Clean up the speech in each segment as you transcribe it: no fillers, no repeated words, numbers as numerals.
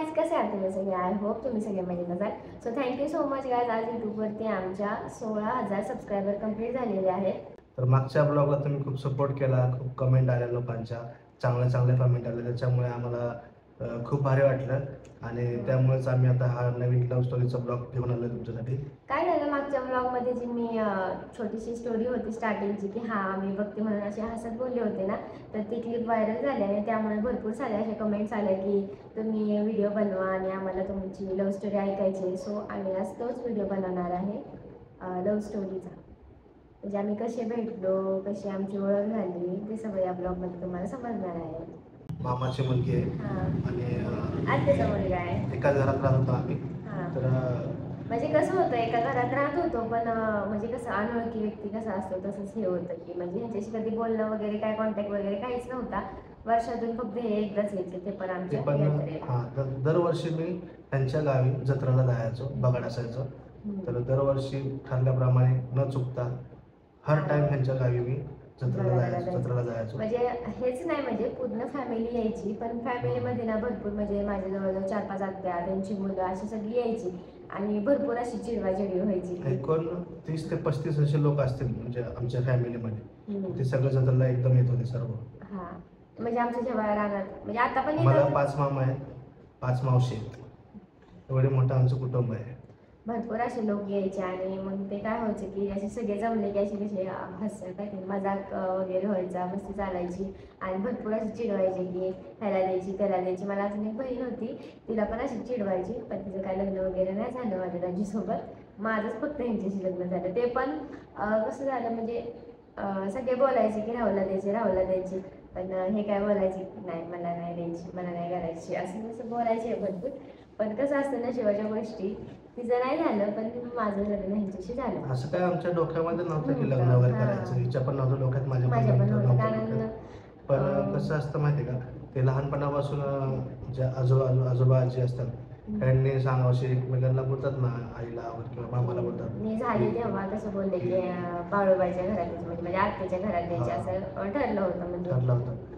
Guys, कसे आहात तुम्ही सगळे? आय होप तुम्ही सगळे मजेत असाल. So thank you so much guys. आज यूट्यूबवरती आमच्या 16,000 सबस्क्रायबर कंप्लीट झालेले आहेत. तर मागच्या ब्लॉगला तुम्ही खूप सपोर्ट केला, खूप कमेंट आल्या लोकांच्या, चांगल्या कमेंट आल्या, त्याच्यामुळे आम्हाला खूप भारी वाटलं आणि त्यामुळेच आम्ही आता हा नवीन लव्ह स्टोरीचा ब्लॉग घेऊन आलो तुमच्यासाठी. काय झालं, मागच्या ब्लॉगमध्ये जी मी छोटीशी स्टोरी होती स्टार्टिंगची की मी बघते म्हणून असे हसत बोलले होते ना, तर ती क्लिप व्हायरल झाली आणि त्यामुळे भरपूर सारे असे कमेंट्स आले की तुम्ही व्हिडिओ बनवा आणि आम्हाला तुमची लव्ह स्टोरी ऐकायची. सो आम्ही आज तोच व्हिडिओ बनवणार आहे लव्ह स्टोरीचा. म्हणजे आम्ही कसे भेटलो, कशी आमची ओळख झाली, ते सगळं या ब्लॉगमध्ये तुम्हाला समजणार आहे. मामाची मुलगी आहे आणि आत्याचा मुलगा आहे. एकाच घरात राहत होतो आम्ही. तर म्हणजे कसं होतं, एका घरात राहत होतो पण म्हणजे कसं अनोळखी व्यक्ती कसा असतो तसंच हे होतं की म्हणजे ह्याच्याशी कधी बोलणं वगैरे काय कॉन्टॅक्ट वगैरे काहीच नव्हता. वर्षातून फक्त हे एकदाच यायचे, ते पण आमच्या दरवर्षी मी त्यांच्या गावी जत्रेला जायचो, बगाड असायचो. तर दरवर्षी ठरल्याप्रमाणे न चुकता हर टाइम ह्यांच्या गावी मी जत्रेला जायचो. म्हणजे हेच नाही, म्हणजे पूर्ण फॅमिली यायची, पण फॅमिलीमध्ये ना भरपूर म्हणजे माझ्या जवळजवळ 4-5 आत्या, त्यांची मुलं अशी सगळी यायची आणि भरपूर अशी चिडवाचिडवी व्हायची. एकूण 30 ते 35 असे लोक असतील म्हणजे आमच्या फॅमिलीमध्ये. ते सगळं जत्रेला एकदम येत होते सर्व. म्हणजे आमच्या जेव्हा राहणार म्हणजे आता पण मला 5 मामा आहेत, 5 मावशी आहेत. एवढे मोठं आमचं कुटुंब आहे. भरपूर असे लोक यायचे आणि मग ते काय व्हायचे की असे सगळे जमले की असे कसे काय मजाक वगैरे व्हायचा, मस्ती चालायची आणि भरपूर अशी चिडवायची की ह्याला द्यायची त्याला द्यायची. मला अजून एक बहीण होती, तिला पण अशी चिडवायची, पण तिचं काय लग्न वगैरे नाही झालं माझ्या दाजीसोबत. माझंच फक्त ह्यांच्याशी लग्न झालं. ते पण कसं झालं म्हणजे सगळे बोलायचे की राहुलला द्यायची, पण हे काय बोलायचे की नाही मला नाही द्यायची, मला नाही करायची, असं तसं बोलायचे भरपूर. पण कसं असतं ना, शिवाच्या गोष्टी तिचं नाही झालं पण माझं लग्न ह्यांच्याशी झालं. असं काय आमच्या डोक्यामध्ये नव्हतं की लग्न वगैरे करायचं. हिच्या पण नव्हतं डोक्यात, माझ्या पण नव्हतं. पण कसं असतं माहिती का, ते लहानपणापासून जे आजोबा आजी असतात त्यांनी सांगावशी एकमेकांना बोलतात ना, आईला किंवा मामाला बोलतात. मी झाले तेव्हा कसं बोलले की बाळूबाईच्या घरात म्हणजे आत्याच्या घरात द्यायचे असं ठरलं होतं. म्हणजे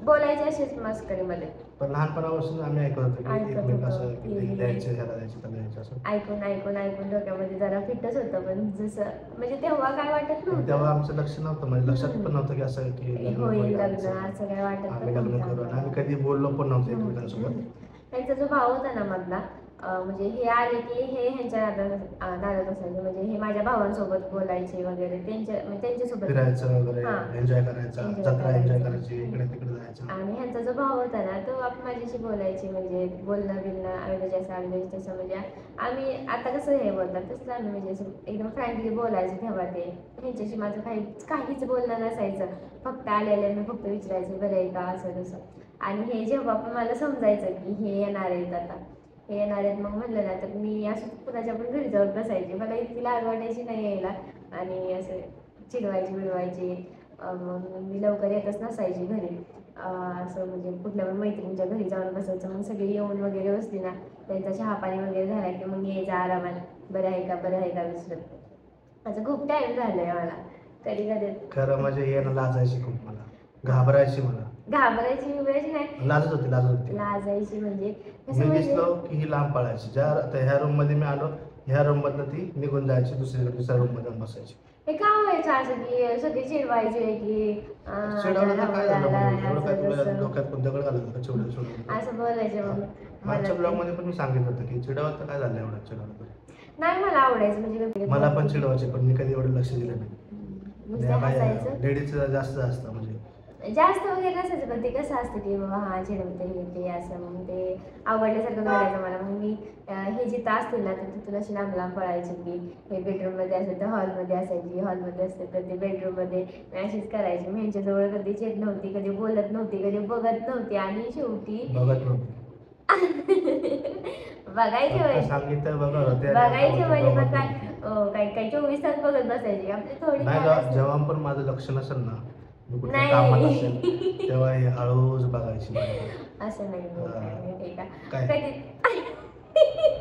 बोलायचे असेच मस्करीमध्ये. पण लहानपणापासून आम्ही ऐकत होतो की एकमेकांचं द्यायचं, ह्याला द्यायचं त्याला द्यायचं असं. ऐकून डोक्यामध्ये जरा फिटच होतं. पण जसं म्हणजे तेव्हा काय वाटत नव्हतं, तेव्हा आमचं लक्ष नव्हतं, म्हणजे लक्षात पण नव्हतं की असं की होईल लग्न, असं काय वाटत आम्ही लग्न करू. आणि आम्ही कधी बोललो पण नव्हतो एकमेकांसोबत. त्यांचा जो भाव होता ना मधला, म्हणजे हे आले की हे ह्यांच्या नादात असायचे. म्हणजे हे माझ्या भावांसोबत बोलायचे वगैरे, त्यांच्यासोबत फिरायचं वगैरे, एन्जॉय करायचं, जत्रा एन्जॉय करायची, इकडे तिकडे जायचं. आणि ह्यांचा जो भाव होता ना, तो माझ्याशी बोलायचे, म्हणजे बोलणं अगदी तसं. म्हणजे आम्ही आता कसं हे बोलतात तसं आम्ही म्हणजे असं एकदम फ्रँकली बोलायचं. तेव्हा ते ह्यांच्याशी माझं काहीच बोलणं नसायचं. फक्त आलेले मी फक्त विचारायचं बरं आहे का, असं तसं. आणि हे जेव्हा पण मला समजायचं की हे येणार आहेत, आता हे येणार आहेत, मग म्हणलं ना तर मी असं कुणाच्या पण घरी जाऊन बसायची. मला इतकी लाज वाटायची नाही यायला आणि असं चिडवायची बिडवायची. मग मी लवकर येतच नसायची घरी. असं म्हणजे कुठल्या पण मैत्रिणीच्या घरी जाऊन बसायचं. मग सगळे येऊन वगैरे बसली ना, त्यांचा चहा पाणी वगैरे झाला की मग यायचं आरामात, बरं आहे का विसरत. असं खूप टाईम झालंय मला. कधी खरं म्हणजे यानं लाजायची खूप, मला घाबरायची वेळची नाही, लाजायची. म्हणजे मी दिसलो की ही लांब पळायची. ह्या रूम मध्ये मी आलो, ह्या रूम मधनं ती निघून जायची, दुसऱ्या रूम मध्ये बसायची. हे का व्हायचं असं की सगळे चिडवायचे की असं बोलायचे. मग मागच्या ब्लॉग मध्ये पण मी सांगितलं होतं की चिडवत काय झालं एवढं चिडवलं. नाही, मला आवडायचं म्हणजे मला पण चिडवायचे, पण मी कधी एवढं लक्ष दिलं नाही. लेडीजचं जास्त असतं म्हणजे जास्त वगैरे नसायचं. पण ते कसं असतं की बाबा चिडवते हे ते असं, मग ते आवडल्यासारखं करायचं मला. मग मी हे जिथं असतील ना तर तिथून अशी लांब पळायची की हे बेडरूममध्ये असेल तर हॉलमध्ये असायची, हॉलमध्ये असेल तर ते बेडरूममध्ये मी अशीच करायची. मी ह्यांच्याजवळ कधी येत नव्हती, कधी बोलत नव्हती, कधी बघत नव्हती. आणि शेवटी बघायचे म्हणजे मग काय 24 तास बघत बसायची आपली थोडी. जेव्हा पण माझं लक्ष नसेल ना, तेव्हा हळूच बघायची. असं नाही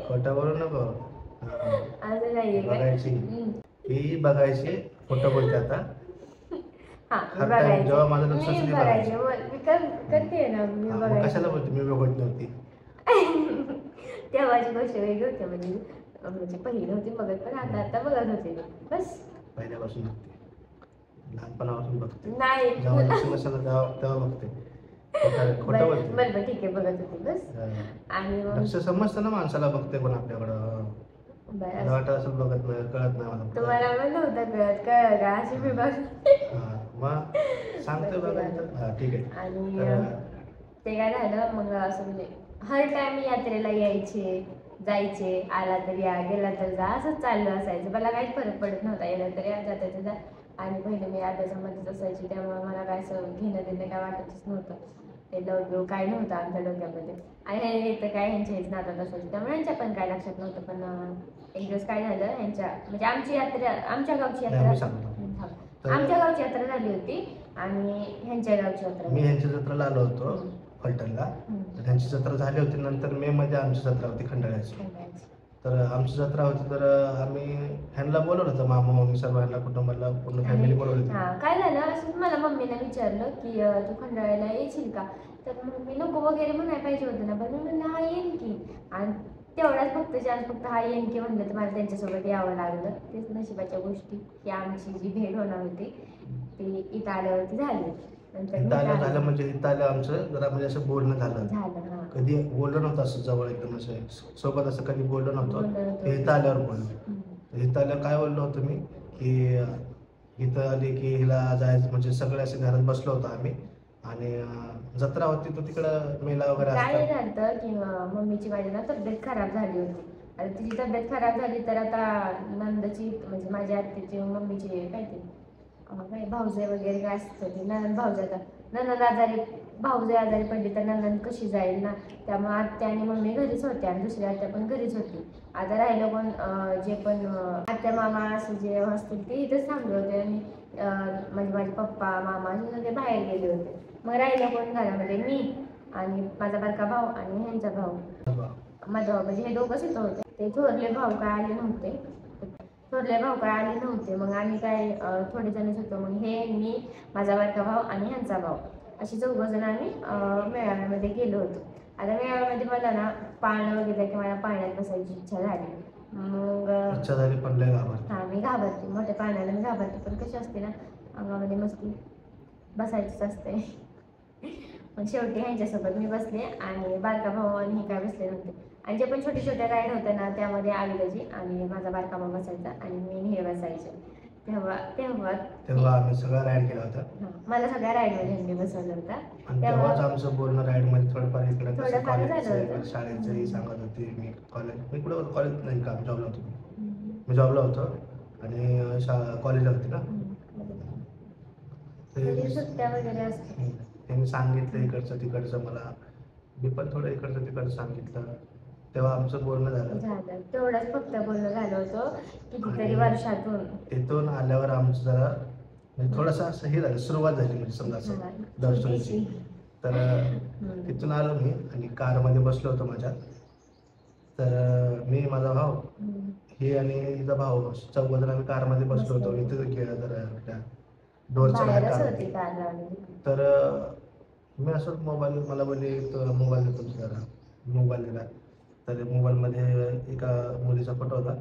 खोटं बोलू नको. असं नाही ही बघायची, खोटं बोलते आता. जेव्हा माझं लक्ष करते ना मी. कशाला बोलते मी बघत नव्हती. तेव्हाची गोष्ट वेगळी होती, म्हणजे पहिली नव्हती बघत, पण आता बघत होते बस. पहिल्यापासून बघते, लहानपणापासून बघते, नाही जेव्हा लक्ष नसेल तेव्हा बघते. खोटं बोलते. बरं ठीक आहे, बघत होती बस. आणि मग लक्ष समजतं ना माणसाला, बघते कोण आपल्याकडं. मला वाटत असं बघत नाही, कळत नाही मला. तुम्हाला पण नव्हतं कळलं का अशी मी बघ. मग सांगते बघा, ठीक आहे. आणि ते काय झालं मग, असं म्हणजे हर टाइम यात्रेला यायचे जायचे, आला तर या गेला तर जा, असंच चाललं असायचं. मला काहीच फरक पडत नव्हता, यायला तर या जाता जा. आणि पहिले मी अभ्यासामध्येच असायची, त्यामुळे मला काय असं घेणं देणं काय वाटतच नव्हतं. ते लव काय नव्हतं आमच्या डोक्यामध्ये. आणि हे तर काय ह्यांच्या हेच नातात असायचं, त्यामुळे ह्यांच्या पण काय लक्षात नव्हतं. पण एक दिवस काय झालं, ह्यांच्या म्हणजे आमची यात्रा, आमच्या गावची यात्रा, आमच्या गावची यात्रा झाली होती आणि ह्यांच्या गावची यात्रा. मी ह्यांच्या जत्रेला आलो होतो फलटणला, तर त्यांची जत्रा झाली होती. नंतर मे मध्ये आमची जत्रा होती खंडाळ्याची. तर आमची जत्रा होती, तर आम्ही ह्यांना बोलवलं होतं, मामा मम्मी सर्वांना, कुटुंबाला पूर्ण फॅमिली बोलवली होती. काय झालं असं मला मम्मीने विचारलं की तू खंडाळ्याला येशील का, तर मग मी नको वगैरे म्हणायला पाहिजे होतं ना, पण मी म्हणलं हा येईन की. आणि तेवढाच फक्त हा येईन की म्हणलं, तर मला त्यांच्यासोबत यावं लागलं. तेच नशिबाच्या गोष्टी की आमची जी भेट होणार होती ती इथं आल्यावरती झाली. इथं झालं म्हणजे इथं आलं आमचं जरा म्हणजे असं बोलणं झालं. कधी बोललं नव्हतं असं जवळ एकदम असं सोबत, असं कधी बोललो नव्हतं. इथं आल्यावर बोललो. इथं आल्यावर काय बोललो होतो मी की इथं आले की हिला जायचं, म्हणजे सगळे असे घरात बसलो होतो आम्ही. आणि जत्रा होती तर तिकडं मेला वगैरे काय झालं की मम्मीची माझी ना तब्येत खराब झाली होती. आता तिची तब्येत खराब झाली तर आता नंदची म्हणजे माझ्या आत्याची मम्मीची काय ते भाऊजे वगैरे काय असतं ते नंदन भाऊजे, आता नंदन आजारी, भाऊजे आजारी पडली तर नंदन कशी जाईल ना. त्यामुळे आत्या आणि मम्मी घरीच होते आणि दुसरी आत्या पण घरीच होती. आता राहिलं कोण, जे पण आत्या मामा असं जे असतील ते इथंच थांबले होते. आणि म्हणजे माझे पप्पा मामा सगळे बाहेर गेले होते. मग राहिलं कोण घरामध्ये, मी आणि माझा बारका भाऊ आणि ह्यांचा भाऊ. माझा भाऊ म्हणजे हे दोघंच इथं होते. ते थोरले भाऊ काय आले नव्हते. मग आम्ही काय थोडे जणच होतो. मग हे, मी, माझा बारका भाऊ आणि ह्यांचा भाऊ, असे 4 जण आम्ही मेळाव्यामध्ये गेलो होतो. आता मेळाव्यामध्ये मला ना पाळणं वगैरे की मला पाळण्यात बसायची इच्छा झाली. मग पण लय घाबरते. मी घाबरते, मोठ्या पाळण्याला मी घाबरते. पण कशी असते ना, अंगामध्ये मस्ती बसायचीच असते. पण शेवटी ह्यांच्यासोबत मी बसले आणि बारका भाऊ आणि हे काय बसले नव्हते. आणि जे पण छोटे छोटे राईड होते ना, त्यामध्ये आविलाजी आणि माझा बारका भाऊ बसायचा आणि मी हे बसायचे. तेव्हा आम्ही सगळा राईड केला होता. मला सगळ्या राईडमध्ये ह्यांनी बसवलं होतं. तेव्हाच आमचं बोलणं राईडमध्ये थोडंफार इकडे झालं. शाळेचंही सांगत होती. मी कॉलेज नाही का, जॉबला होतो. मी जॉबला होतो आणि कॉलेजला होती ना. सुट्ट्या वगैरे असते. त्यांनी सांगितलं इकडचं तिकडचं, मला मी पण थोडं इकडचं तिकडचं सांगितलं. तेव्हा आमचं बोलणं झालं. तेवढंच फक्त बोलणं झालं होतं कितीतरी वर्षातून. तिथून आल्यावर आमचं जरा म्हणजे थोडंसं असं हे झालं, सुरुवात झाली म्हणजे समजा असं दर्शनाची. तर तिथून आलो मी आणि कारमध्ये बसलो होतो माझ्या. तर मी, माझा भाऊ, हे आणि हिचा भाऊ, 4 जण आम्ही कारमध्ये बसलो होतो. इथे गेलं जरा डोरच्या बाहेर. तर मी असं मला बोलले मोबाईल देतो जरा. मोबाईल दिला. तर मोबाईलमध्ये एका मुलीचा फोटो होता.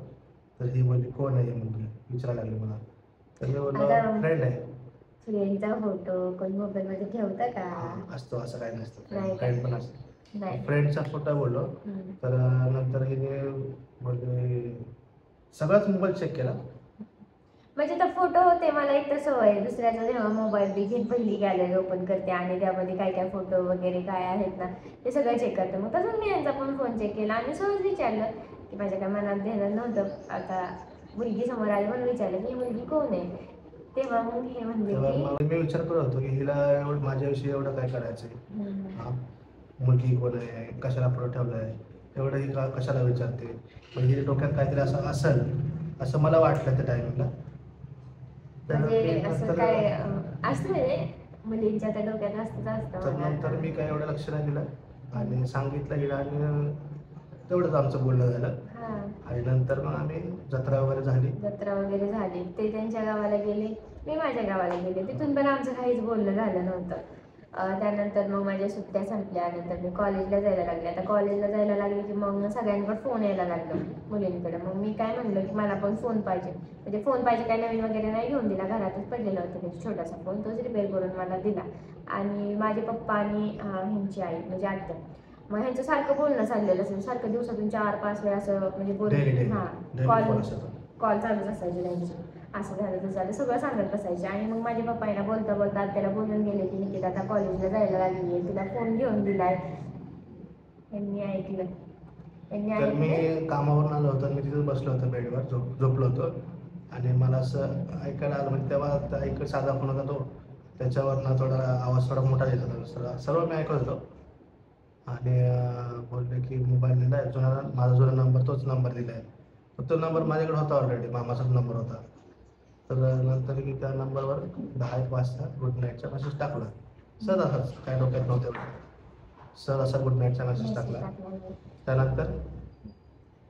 तर ही बोलली कोण आहे मुलगी, विचारायला लागली मला. तर मी बोललो फ्रेंड आहे. फ्रेंडचा फोटो कोण मोबाईलमध्ये ठेवता का? असतो, असं काही नसतं, फ्रेंड पण असतो. नाही, फ्रेंडचा फोटो बोललो. तर नंतर हिने बोलले सगळाच मोबाईल चेक केला. म्हणजे तो फोटो होते, मला एक तर सवय दुसऱ्याचा जेव्हा मोबाईल घेऊन पहिली गॅलरी ओपन करते आणि त्यामध्ये काय काय फोटो वगैरे काय आहेत ना ते सगळं चेक करते. मग तसंच मी यांचा पण फोन चेक केला आणि सहज विचारलं की माझ्या काय मनात देणं नव्हतं. आता मुलगी समोर आली म्हणून विचारलं की ही मुलगी कोण आहे. तेव्हा मग हे म्हणजे मी विचार करत होतो की हिला माझ्याविषयी एवढं काय करायचंय, मुलगी कोण आहे, कशाला फोटो ठेवलाय, एवढं ही कशाला विचारते. पण हिच्या डोक्यात काहीतरी असं असेल असं मला वाटलं त्या टायमिंगला. म्हणजे असं काय असतं म्हणजे मुलींच्या त्या डोक्यात असतं. तर नंतर मी काय एवढं लक्ष नाही दिलं आणि सांगितलं हिला आणि तेवढंच आमचं बोलणं झालं. आणि नंतर मग आम्ही जत्रा वगैरे झाली. ते त्यांच्या गावाला गेले, मी माझ्या गावाला गेले. तिथून पण आमचं काहीच बोलणं झालं नव्हतं. त्यानंतर मग माझ्या सुट्ट्या संपल्या, नंतर मी कॉलेजला जायला लागले. आता कॉलेजला जायला लागले की मग सगळ्यांकडे फोन यायला लागलं मुलींकडे. मग मी काय म्हणलं की मला पण फोन पाहिजे. म्हणजे फोन पाहिजे, काय नवीन वगैरे नाही घेऊन दिला, घरातच पडलेला होता त्याचा छोटासा फोन, तोच रिपेअर करून मला दिला. आणि माझे पप्पा आणि ह्यांची आई म्हणजे आत्या, मग ह्यांचं सारखं बोलणं चाललेलं असेल, सारखं दिवसातून 4-5 वेळा असं म्हणजे बोलणं, कॉल चालूच असायचे त्यांचे. असं झालं तसं झालं सगळं सांगत बसायचे. आणि मग माझे पप्पा आहे ना बोलता बोलता त्याला बोलून गेले की निकिता आता कॉलेजला जायला लागली आहे, तिला फोन घेऊन दिलाय. यांनी ऐकलं, तर मी कामावरून आलो होतो, मी तिथं बसलो होतो बेडवर, झोपलो होतो. आणि मला असं ऐकायला आलं, म्हणजे तेव्हा एक साधा फोन होता तो, त्याच्यावरनं थोडा आवाज थोडा मोठा येत होता, सर्व मी ऐकत होतो. आणि बोलले की मोबाईल दिला जुना, माझा जुना नंबर तोच नंबर दिला आहे. तो नंबर माझ्याकडे होता ऑलरेडी, मामाचाच नंबर होता. तर नंतर की त्या नंबरवर 10-1 वाजता गुड नाईटचा मेसेज टाकला. सहज असाच, काय डोक्यात नव्हतं, सहज असा गुड नाईटचा मेसेज टाकला. त्यानंतर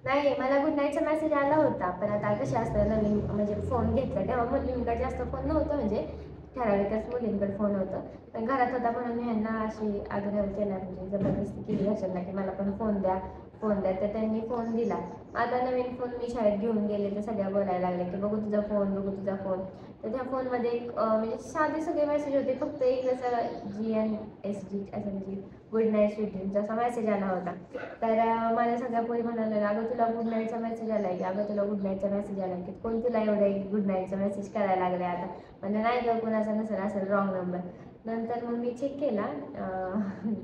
नाही, मला गुड नाईटचा मेसेज आला होता, पण आता कसे असतं नवीन म्हणजे फोन घेतला तेव्हा मुलींकडे जास्त फोन नव्हतं, म्हणजे ठराविकच मुलींकडे फोन होतं. पण घरात होता म्हणून मी ह्यांना अशी आग्रह केला, म्हणजे जबरदस्ती केली घरच्यांना की मला पण फोन द्या. तर त्यांनी फोन दिला. आता नवीन फोन मी शाळेत घेऊन गेले तर सगळ्या बोलायला लागले की बघू तुझा फोन, बघू तुझा फोन. तर त्या फोनमध्ये म्हणजे साधे सगळे मेसेज होते, फक्त एक असा GNSG असं म्हणजे गुड नाईट स्वीट ड्रीम्स असा मेसेज आला होता. तर मला सगळ्या पोरी म्हणाल्या अगं तुला गुड नाईटचा मेसेज आलाय की, अगं तुला गुड नाईटचा मेसेज आलाय की, कोण तुला एवढं गुड नाईटचा मेसेज करायला लागले आता. म्हणजे नाही गं, कुणाचा नसेल, असेल रॉंग नंबर. नंतर मग मी चेक केला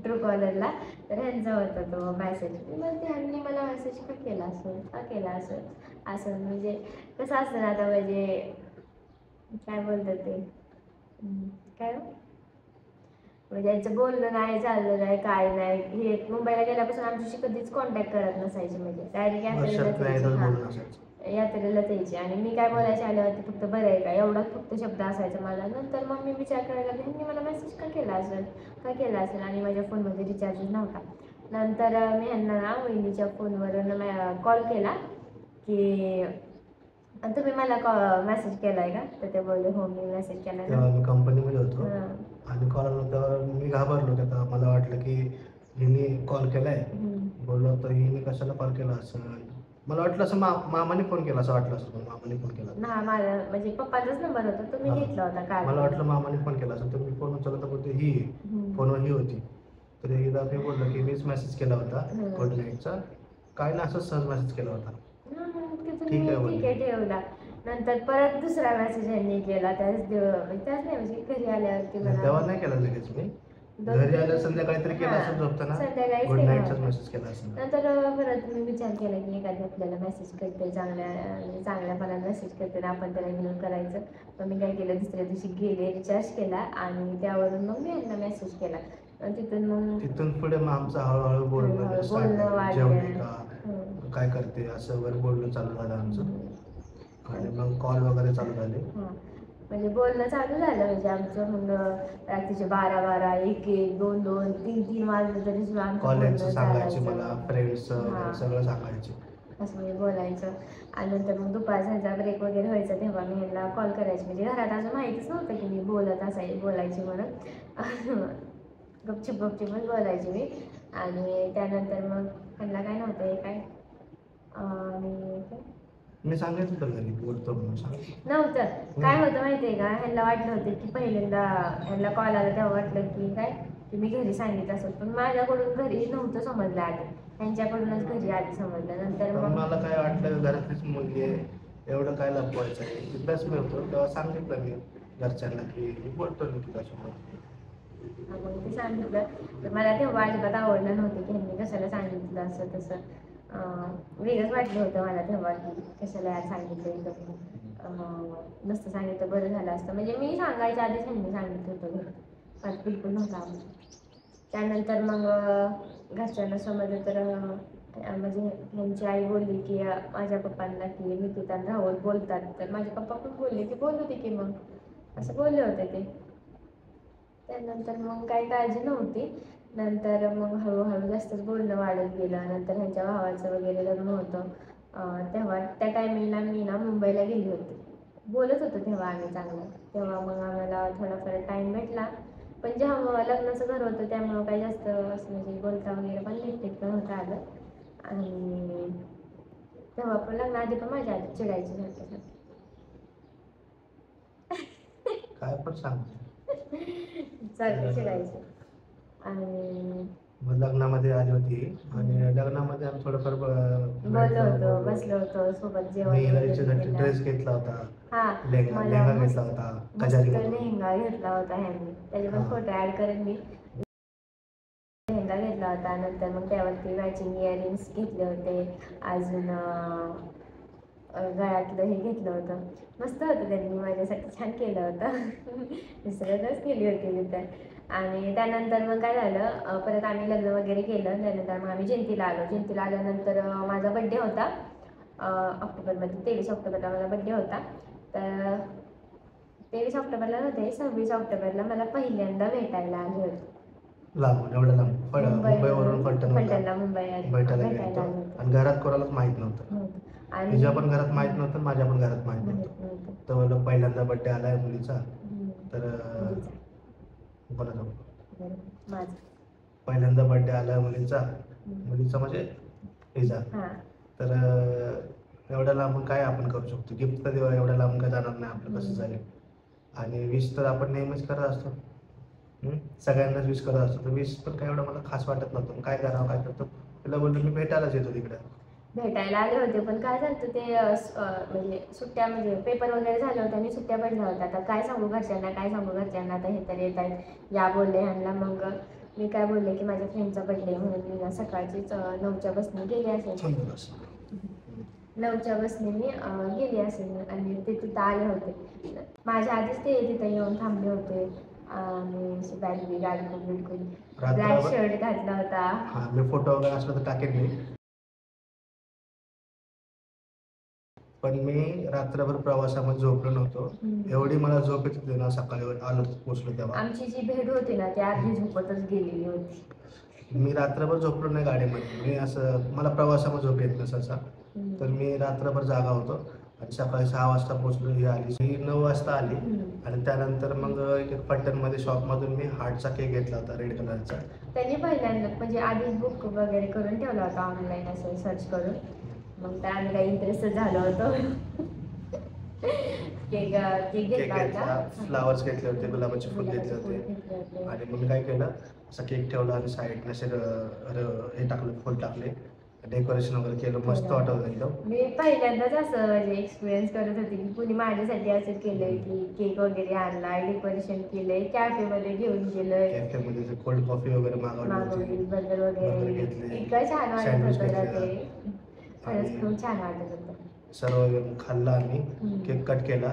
ट्रू कॉलरला, तर ह्यांचा होता तो मेसेज. मग ह्यांनी मला मेसेज का केला असं, का केला असं असं, म्हणजे कसं असतं ना आता, म्हणजे काय बोलतात ते काय म्हणजे यांचं बोलणं नाही, चाललं नाही, काय नाही. हे मुंबईला गेल्यापासून आमच्याशी कधीच कॉन्टॅक्ट करत नसायचे, म्हणजे डायरेक्ट यात्रेलाच यायचे. आणि मी काय बोलायचे आल्यावरती फक्त बरं आहे का एवढाच फक्त शब्द असायचा मला. नंतर मग मी विचार करायला लागले ह्यांनी मला मेसेज का केला असेल, आणि माझ्या फोनमध्ये रिचार्जच नव्हता. नंतर मी ह्यांना ना वहिनीच्या फोनवरून कॉल केला की तुम्ही मला मेसेज केलाय का, तर ते बोलले हो मी मेसेज केला. तेव्हा मी कंपनीमध्ये होतो आणि कॉल आला तेव्हा मी घाबरलो. आता मला वाटलं की हिने कॉल केलाय, बोललो तर हिने कशाला कॉल केला असं. मला वाटलं असं मामाने फोन केला असं वाटलं असं, मामाने फोन केला ना, माझा म्हणजे पप्पाचाच नंबर होता, तुम्ही घेतला होता काल. मला वाटलं मामाने फोन केला असं, तर मी फोन उचलला तर बोलते ही फोनवर ही होती. तर एकदा मी बोललो की मीच मेसेज केला होता गुड नाईटचा, काय ना असं सहज मेसेज केला होता. ठीक आहे ठेवला. नंतर परत दुसरा मेसेज यांनी केला त्याच नाही म्हणजे घरी आल्यावरती तेव्हा नाही केला लगेच मी, घरी आल्या संध्याकाळी तरी केला असं झोपताना, गुड नाईटचाच मेसेज केला असं. नंतर परत मी विचार केला की एखादी आपल्याला मेसेज करते, चांगल्यापणाने मेसेज करते ना, आपण त्याला इग्नोर करायचं. मग मी काय केलं, दुसऱ्या दिवशी गेले, रिचार्ज केला आणि त्यावरून मग मी यांना मेसेज केला. तिथून पुढे मग आमचं हळूहळू बोलणं वाढलं, काय करते असं वगैरे बोलणं चालू झालं आमचं. आणि मग कॉल वगैरे चालू झाले, म्हणजे बोलणं चालू झालं. म्हणजे आमचं मग रात्रीचे 12-12, 1-1, 2-2, 3-3 वाजले तरी सुद्धा कॉलेजचं सांगायचे मला, फ्रेंड्स सगळं सांगायचे, असं मी बोलायचं. आणि नंतर मग दुपारचा ब्रेक वगैरे व्हायचा तेव्हा मी यांना कॉल करायचे. म्हणजे घरात अजून माहितीच नव्हतं की मी बोलायची म्हणून गपचिपच बोलायचे मी. आणि त्यानंतर मग त्यांना काय नव्हतं हे काय मी सांगायचं होतं घरी बोलतो म्हणून नव्हतं. काय होतं माहितीये का, ह्यांना वाटलं होतं की पहिल्यांदा ह्यांना कॉल आला तेव्हा वाटलं की काय की मी घरी सांगितलं असं, पण माझ्याकडून घरी नव्हतं समजलं आधी, त्यांच्याकडूनच घरी आधी समजलं. नंतर मग मला काय वाटलं घरातलीच मुलगी आहे, एवढं काय लपवायचं आहे. तिथंच मी होतो तेव्हा सांगितलं मी घरच्यांना की मी बोलतो निकितासोबत. मग ते सांगितलं तर मला तेव्हा अजिबात आवडलं नव्हतं की ह्यांनी कशाला सांगितलं असं तसं. वेगळंच वाटलं होतं मला तेव्हा की कशाला यार सांगितलं इथं, नसतं सांगितलं बरं झालं असतं. म्हणजे मी सांगायच्या आधीच ह्यांनी सांगितलं होतं घरी, मला बिलकुल नव्हतं आवडलं. त्यानंतर मग घरच्यांना समजलं तर म्हणजे ह्यांची आई बोलली की माझ्या पप्पांना की निकिता आणि राहुल बोलतात, तर माझे पप्पा पण बोलले की बोलू दे की मग, असं बोलले होते ते. त्यानंतर मग काही काळजी नव्हती. नंतर मग हळूहळू जास्तच बोलणं वाढत गेलं. नंतर ह्यांच्या भावाचं वगैरे लग्न होतं, तेव्हा त्या टायमिंगला मी ना मुंबईला गेली होती. बोलत होतो तेव्हा आम्ही चांगलं, तेव्हा मग आम्हाला थोडाफार टाईम भेटला. पण जेव्हा लग्नाचं घर होतं त्यामुळं काही जास्त असं म्हणजे बोलता वगैरे पण नीट नव्हतं आलं. आणि तेव्हा पण लग्नाआधी पण माझ्या आधी चिडायची सारखं काय पण सांग. सारखं चिडायची. आणि मग लग्नामध्ये आली होती आणि लग्नामध्ये आम्ही थोडंफार बोललो होतो, बसलो होतो सोबत जेवण मी वगैरे हिच्यासाठी केलं. ड्रेस घेतला होता, हा मला लेहंगा मस्त घेतला होता मस्त कजारीमधून. लेहंगा घेतला होता ह्यांनी, त्याचे पण हा. फोटो ऍड करेन मी. लेहंगा घेतला होता, नंतर मग त्यावरती मॅचिंग इयरिंग्स घेतले होते, अजून गळ्यातलं हे घेतलं होतं. मस्त होतं, त्यांनी माझ्यासाठी छान केलं होतं. दुसऱ्यातच केली होती मी तर. आणि त्यानंतर मग काय झालं, परत आम्ही लग्न वगैरे केलं. त्यानंतर मग आम्ही जयंतीला आलो. जयंतीला आल्यानंतर माझा बड्डे होता ऑक्टोबरमध्ये, 23 ऑक्टोबरला माझा बड्डे होता. तर 23 ऑक्टोबरला नव्हते, 26 ऑक्टोबरला मला पहिल्यांदा भेटायला आले होते. लांबून, एवढं लांब, मुंबईवरून फलटणला मुंबईला भेटायला आले गेलो होते. आणि घरात कोणालाच माहित नव्हतं. आणि तिच्या पण घरात माहित नव्हतं, माझ्या पण घरात माहित नव्हतं. तर पहिल्यांदा बड्डे आलाय मुलीचा. तर माझा पहिल्यांदा बड्डे आलाय मुलीचा म्हणजे हिचा. तर एवढ्या लांबून काय आपण करू शकतो, गिफ्ट तर देवा, एवढ्या लांबून काय जाणार नाही आपलं, कसं झालं. आणि विश तर आपण नेहमीच करत असतो, सगळ्यांनाच विश करत असतो. तर विश पण काय एवढं मला खास वाटत नव्हतं. काय करावं, काय करतो, तिला बोललो मी भेटायलाच येतो तिकडे. भेटायला आले होते, पण काय झालं ते म्हणजे सुट्ट्या, म्हणजे पेपर वगैरे झाले होते आणि सुट्ट्या पडल्या होत्या. आता काय सांगू घरच्यांना, आता हे तर येत आहेत या बोलले ह्यांना. मग मी काय बोलले की माझ्या फ्रेंडचा बड्डे म्हणून मी सकाळचीच 9च्या बसने गेले असेल, 9च्या बसने मी गेले असेल आणि ते तिथं आले होते. माझ्या आधीच ते तिथं येऊन थांबले होते. आणि बॅग बिलकुल ब्लॅक शर्ट घातला होता. मी फोटो वगैरे असलं तर टाकेन मी. पण मी रात्रभर प्रवासामध्ये झोपलो नव्हतो. एवढी मला झोप येत होती ना, सकाळी आलो पोहोचलो तेव्हा. आमची जी भेट होती ना, ती अर्धी झोपतच गेलेली होती. मी रात्रभर झोपलो नाही गाडीमध्ये. मी असं, मला प्रवासामध्ये झोप येत नसायचा, तर मी रात्रभर जागा होतो. आणि सकाळी 6 वाजता पोहोचलो. ही आली, ही 9 वाजता आली. आणि त्यानंतर मग फलटणमध्ये शॉपमधून मी हार्टचा केक घेतला होता, रेड कलरचा. त्यांनी पहिल्यांदा म्हणजे आधी बुक वगैरे करून ठेवला होता ऑनलाईन, असं सर्च करून. मग त्या आम्ही काही इंटरेस्ट झालो होतो. केक घेतला होता, फ्लावर्स घेतले होते, गुलाबाचे फुल घेतले होते. आणि मग काय केलं, असा केक ठेवला आणि साईडने असे हे टाकले, फुल टाकले, डेकोरेशन वगैरे केलं, मस्त वाटत एकदम. मी पहिल्यांदाच असं म्हणजे एक्सपिरियन्स करत होते की कुणी माझ्यासाठी असं केलंय की केक वगैरे आणलाय, डेकोरेशन केलंय, कॅफेमध्ये घेऊन गेलोय, कॅफेमध्ये कोल्ड कॉफी वगैरे मागवली, बर्गर वगैरे घेतले, इतकं छान वाटत होतं ना ते. खरंच खूप छान वाटत होतं. सर्व खाल्ला आम्ही, केक कट केला.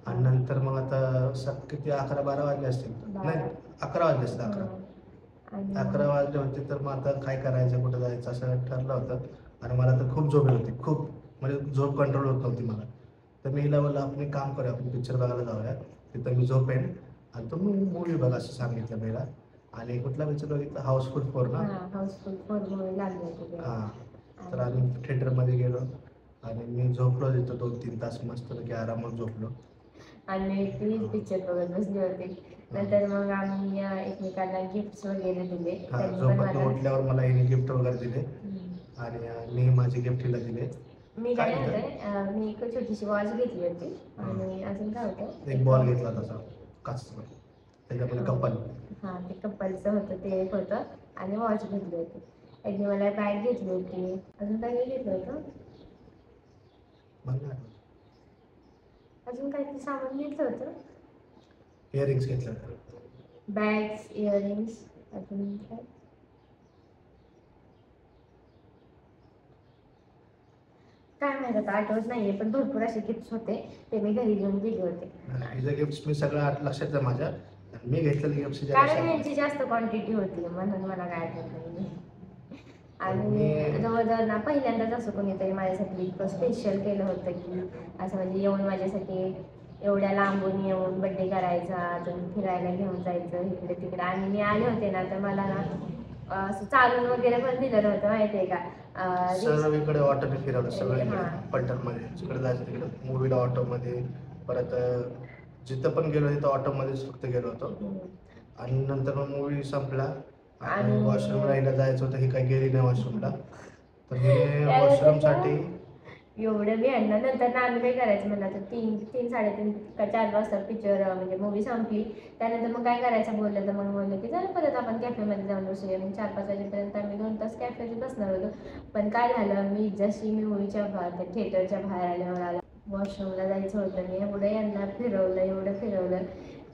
आणि नंतर मग आता किती 11-12 वाजले असतील, नाही 11 वाजले असतील. 11 वाजले होते. तर मग आता काय करायचं, कुठं जायचं असं ठरलं होतं. आणि मला तर खूप झोप येत होती, खूप म्हणजे झोप कंट्रोल होत नव्हती मला. तर मी हिला बोललो आपण एक काम करूया, आपण पिक्चर बघायला जाऊया, तिथं मी झोपेन आणि तो मूवी बघ, असं सांगितलं पहिला. आणि कुठला पिक्चर बघितला, हाऊसफुल 4 ना. हाऊसफुल 4 मूवी लागली होती. हां, तर आम्ही थिएटरमध्ये गेलो आणि मी झोपलो तिथं 2-3 तास मस्तपैकी आरामात झोपलो. आणि ती पिक्चर बघत बसली होती. नंतर मग आम्ही एकमेकांना गिफ्ट्स वगैरे दिले. झोपेतून उठल्यावर मला हिने गिफ्ट वगैरे दिले आणि मी माझी गिफ्ट हिला दिले. मी काय होतं, मी एक छोटीशी वॉच घेतली होती आणि अजून काय होतं, एक बॉल घेतला तसा काचचा, त्याच्यामध्ये कप्पल. हां, ते कप्पलचं होतं, ते एक होतं. आणि वॉच घेतली होती. एकने मला बॅग घेतली होती. अजून काय घेतलं होतं, अजून काहीतरी सामान घेतलं होतं. इयरिंग्स घेतलं, बॅग्स, इयरिंग्स, अजून काय माहिती आता आठवत नाहीये, पण भरपूर असे गिफ्ट्स होते, ते मी घरी घेऊन गेले होते. हिचे गिफ्ट्स मी सगळं लक्षात आहे माझ्या. मी घेतलेले गिफ्ट्स कारण यांची जास्त क्वांटिटी होती म्हणून मला काय आठवत नाही. आणि जवळजवळ ना पहिल्यांदाच असं कोणीतरी माझ्यासाठी इतकं स्पेशल केलं होतं की असं म्हणजे येऊन माझ्यासाठी एवढ्या लांबून येऊन बड्डे करायचा, अजून फिरायला घेऊन जायचं इकडे तिकडे. आणि मी आले होते ना, तर मला ना असं चालून वगैरे पण दिलं नव्हतं, माहितीये का. सर्वीकडे ऑटोने फिरवलं, सगळीकडे फलटणमध्ये जिकडे जायचं तिकडे मूवीला ऑटोमध्ये, परत जिथं पण गेलो तिथं ऑटोमध्येच फक्त गेलो होतो. आणि नंतर मग मूवी संपला आणि आणि वॉशरूम राहायला जायचं होतं, ही काही गेली नाही वॉशरूमला. तर हिने त्याला वॉशरूमसाठी एवढं मी आणलं. नंतर ना आम्ही काय करायचं म्हणलं तर 3 3 3 का 4 वाजता पिक्चर म्हणजे मूवी संपली. त्यानंतर मग काय करायचं बोललं तर मग बोललं की झालं परत आपण कॅफेमध्ये जाऊन बसूया. मग 4 5 वाजेपर्यंत आम्ही 2 तास कॅफेत बसणार होतो. पण काय झालं, मी जशी मी मूवीच्या थिएटरच्या बाहेर आले मला वॉशरूमला जायचं होतं. मी एवढं यांना फिरवलं, एवढं फिरवलं,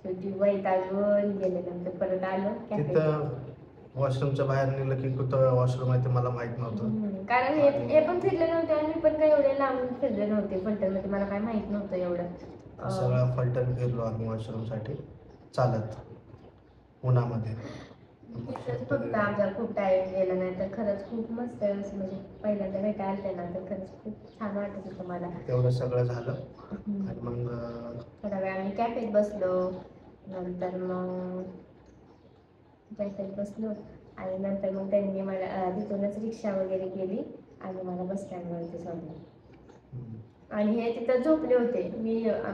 शेवटी वैतागून गेले. नंतर परत आलो कॅफेत. तिथं वॉशरूमच्या बाहेर निघलं की कुठं वॉशरूम आहे ते मला माहित नव्हतं. कारण हे पण फिरले नव्हते आणि मी पण काही एवढे लांब फिरले नव्हते फलटणमध्ये, मला काय माहित नव्हतं एवढं. सगळा फलटण फिरलो आम्ही वॉशरूमसाठी चालत उन्हामध्ये. फक्त आमचा खूप टाइम गेला. नाही तर खरंच खूप मस्त असं म्हणजे पहिल्यांदा भेटायला आलते ना तर खरंच खूप छान वाटत होतं मला. तेवढं सगळं झालं आणि मग थोडा वेळ आम्ही कॅफेत बसलो. नंतर मग कॅफेत बसलो आणि नंतर मग त्यांनी मला तिथूनच रिक्षा वगैरे केली आणि मला बस स्टँडवरती सोडलं. आणि हे तिथं झोपले होते.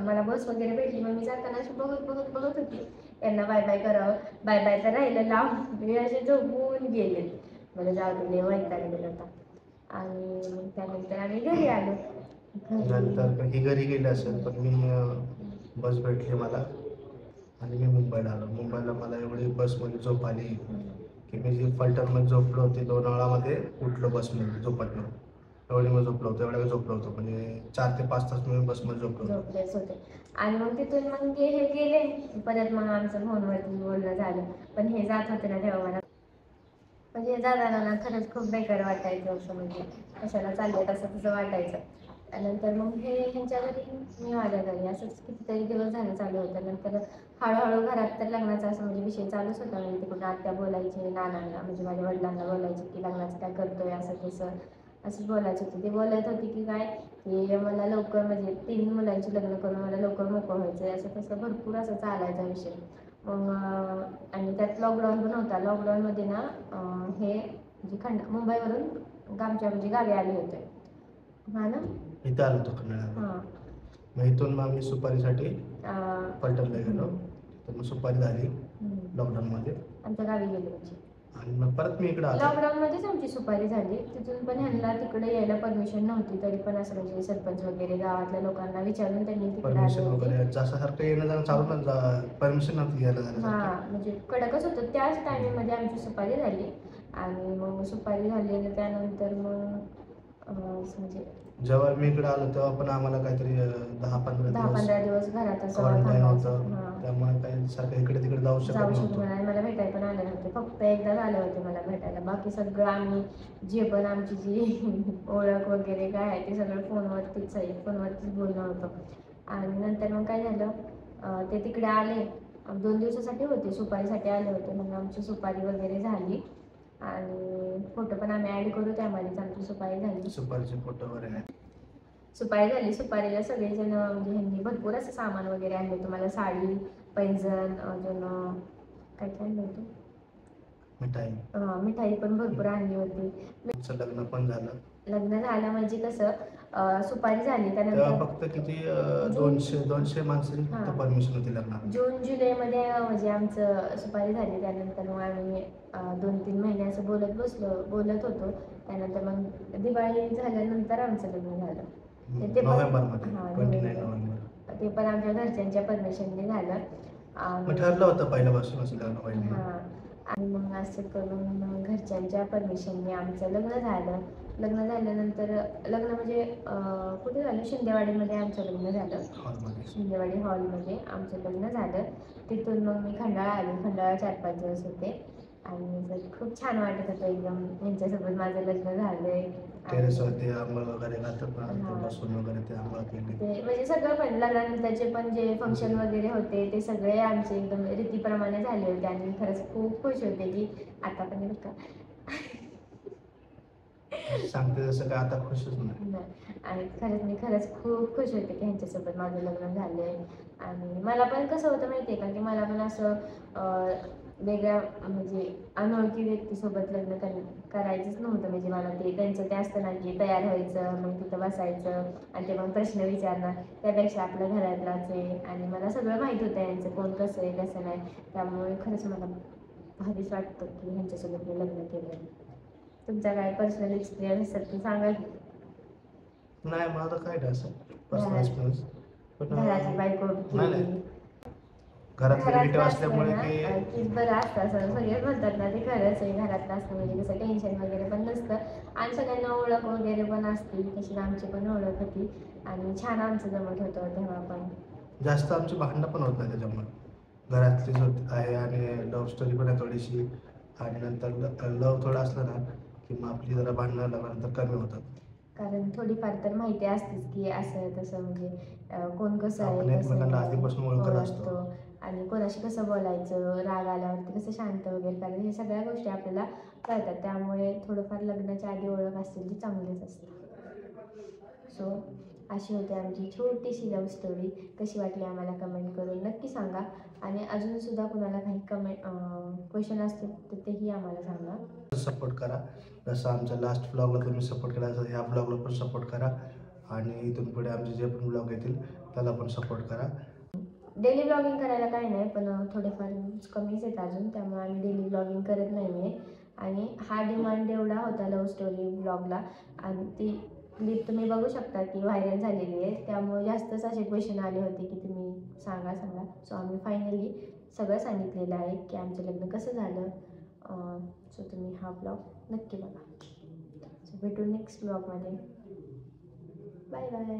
मला बस वगैरे भेटली. मग मी जाताना अशी बघत होती यांना बाय बाय करावं. बाय बाय तर राहिलं लांब, मी असे झोपून गेले. मला जाऊ दे, वैतागले होता. आणि मग त्यानंतर आम्ही घरी आलो. नंतर ही घरी गेली असेल पण मी बस भेटली मला आणि मी मुंबईला आलो. मुंबईला मला एवढी बसमध्ये झोप आली की मी जी फलटणमध्ये झोपलो होते लोणावळामध्ये उठलो बसमध्ये झोपटलो. एवढी मी झोपलो होतो, एवढ्या वेळ झोपलो होतो म्हणजे 4 ते 5 तास मी बसमध्ये झोपलेच होते. आणि मग तिथून मग हे गेले परत. मग आमचं फोनवरती बोलणं झालं. पण हे जात होते ना तेव्हा मला म्हणजे जाताना ना खरंच खूप बेकार वाटायचं. असं म्हणजे कशाला चाललंय तसं तसं वाटायचं. त्यानंतर मग ह्यांच्या घरी, मी माझ्या घरी, असंच कितीतरी दिवस झालं चालू होतं. नंतर हळूहळू घरात तर लग्नाचा असं म्हणजे विषय चालूच होता. म्हणजे तिकडून आत्या बोलायचे, नानांना म्हणजे माझ्या वडिलांना बोलायचे की लग्नाचं काय करतोय असं तसं असंच बोलायचं होते. ते बोलत होती की काय की मला लवकर म्हणजे 3 मुलांची लग्न करून मला लवकर मोकळं व्हायचं आहे, असं तसं भरपूर असं चालायचा विषय. मग आणि त्यात लॉकडाऊन पण होता. लॉकडाऊनमध्ये ना हे म्हणजे मुंबईवरून आमच्या म्हणजे गावी आले होते. हा ना, इथं आलो होतो खंडाळा. हां, मग इथून मग आम्ही सुपारीसाठी फलटणला गेलो. तर मग सुपारी झाली लॉकडाऊनमध्ये आमच्या गावी गेलो म्हणजे. आणि मग परत मी इकडे आलो. लॉकडाऊनमध्येच आमची सुपारी झाली. तिथून पण ह्यांना तिकडे यायला परमिशन नव्हती. तरी पण असं म्हणजे सरपंच वगैरे गावातल्या लोकांना विचारून त्यांनी तिकडे परमिशन आले वगैरे होते. जसं सारखं येणं जाणं चालू ना, परमिशन नव्हती यायला जाण्यासाठी. म्हणजे कडकच होतं. त्याच टायमिंगमध्ये आमची सुपारी झाली. आणि मग सुपारी झाली त्यानंतर मग म्हणजे जेव्हा मी इकडे आलो तेव्हा पण आम्हाला काहीतरी 10-15 दिवस घरात असं क्वारंटाईन थांबायचं. होतं. त्यामुळे काही सारखं इकडे तिकडे जाऊ शकत नव्हतो. नाही, मला भेटायला पण आले नव्हते. फक्त एकदाच आले होते मला भेटायला. बाकी सगळं आम्ही जे पण आमची जी ओळख वगैरे काय आहे ते सगळं फोनवरतीच आहे. फोनवरतीच बोलणं होतं. आणि नंतर मग काय झालं, ते तिकडे आले. 2 दिवसासाठी होते, सुपारीसाठी आले होते. मग आमची सुपारी वगैरे झाली आणि फोटो पण आम्ही ॲड करू त्यामध्येच. आमची सुपारी झाली, सुपारीचे फोटो वगैरे. सुपारी झाली. सुपारीला सगळेजण म्हणजे ह्यांनी भरपूर असं सामान वगैरे आणलं. तुम्हाला साडी, पैंजण, अजून काय काय आणलं होतं, मिठाई पण भरपूर आणली होती. लग्न पण झालं. लग्न झालं म्हणजे कसं सुपारी झाली तेव्हा त्यानंतर फक्त किती 200 माणसांची फक्त परमिशन होती लग्नाला. जून जुलैमध्ये म्हणजे आमचं सुपारी झाली. त्यानंतर मग आम्ही 2-3 महिने असं बोलत होतो. त्यानंतर मग दिवाळी झाल्यानंतर आमचं लग्न झालं. ते नोव्हेंबरमध्ये 29 नोव्हेंबर. ते पण आमच्या घरच्यांच्या परमिशनने झालं. ठरलं होतं पहिल्यापासूनच लग्न व्हायला. आणि मग असं करून घरच्यांच्या परमिशनने आमचं लग्न झालं. लग्न झाल्यानंतर लग्न म्हणजे कुठे झालं, शिंदेवाडीमध्ये आमचं लग्न झालं. शिंदेवाडी हॉलमध्ये आमचं लग्न झालं. तिथून मग मी खंडाळा आले. खंडाळा 4-5 दिवस होते आणि खूप छान वाटत होतं एकदम. यांच्यासोबत माझं लग्न झालंय. टेरेसवरती आंघोळ वगैरे घालतात ना, बसून वगैरे ते आंघोळ केली. ते म्हणजे सगळं पण लग्नानंतरचे पण जे फंक्शन वगैरे होते ते सगळे आमचे एकदम रीतीप्रमाणे झाले होते. आणि खरंच खूप खुश होते की आता पण का सांगते जसं काय आता खुशच नाही. आणि मी खरंच खूप खुश होते की ह्यांच्यासोबत माझं लग्न झालंय. आणि मला पण कसं होतं माहिती आहे का की मला पण असं वेगळ्या म्हणजे अनोळखी व्यक्तीसोबत लग्न करायचंच नव्हतं. म्हणजे मला ते त्यांचं ते असतं ना की तयार व्हायचं, मग तिथं बसायचं आणि ते मग प्रश्न विचारणार, त्यापेक्षा आपलं घरातलाच आहे. आणि मला सगळं माहीत होतं यांचं कोण कसं आहे कसं नाही, त्यामुळे खरंच मला भारीच वाटतं की ह्यांच्यासोबत मी लग्न केलं. तुमचा काय पर्सनल एक्सपिरियन्स असेल तर सांगा की. नाही माझं काय नाही असं पर्सनल एक्सपिरियन्स, पण घरातली बायको नाही नाही, केली, घरातले घरातलं निगेटिव्ह असलं असल्यामुळे ना की की बरं असतं. असं सगळे म्हणतात ना, ते खरंच आहे. घरातलं असतं म्हणजे कसं टेन्शन वगैरे पण नसतं आणि सगळ्यांना ओळख वगैरे पण असते. तशीच आमची पण ओळख होती आणि छान आमचं जमत होतं तेव्हा पण. जास्त आमची भांडणं पण होत नाही त्याच्यामुळे. घरातलीच होत आहे आणि लव्ह स्टोरी पण आहे थोडीशी, आणि नंतर लव्ह थोडं असलं ना की मग आपली जरा भांडणं नंतर कमी होतात. कारण थोडीफार तर माहिती असतेच की असं तसं म्हणजे कोण कसं आहे आपण कसं एकमेकांना नाही आधीपासून ओळखत असतो. ओळखतो आणि कोणाशी कसं बोलायचं, राग आल्यावरती कसं शांत वगैरे करायचं, हे सगळ्या गोष्टी आपल्याला कळतात. त्यामुळे थोडंफार लग्नाच्या आधी ओळख असते ती चांगलीच असते. सो अशी होती आमची छोटीशी लव्ह स्टोरी. कशी वाटली आम्हाला कमेंट करून नक्की सांगा. आणि अजूनसुद्धा कुणाला काही क्वेश्चन असतील तर तेही आम्हाला सांगा. सपोर्ट करा, जसं आमच्या लास्ट ब्लॉगला तुम्ही सपोर्ट केला तसं ह्या ब्लॉगला पण सपोर्ट करा, आणि इथून पुढे आमचे जे पण ब्लॉग येतील त्याला पण सपोर्ट करा. डेली ब्लॉगिंग करायला काही नाही, पण थोडेफार कमीच आहेत अजून, त्यामुळे आम्ही डेली ब्लॉगिंग करत नाही आहे. आणि हा डिमांड एवढा होता लव्ह स्टोरी ब्लॉगला, आणि ती क्लिप तुम्ही बघू शकता की व्हायरल झालेली आहे. त्यामुळे जास्तच असे क्वेश्चन आले होते की तुम्ही सांगा. सो आम्ही फायनली सगळं सांगितलेलं आहे की आमचं लग्न कसं झालं. सो तुम्ही हा ब्लॉग नक्की बघा. सो भेटू नेक्स्ट ब्लॉगमध्ये. Bye bye.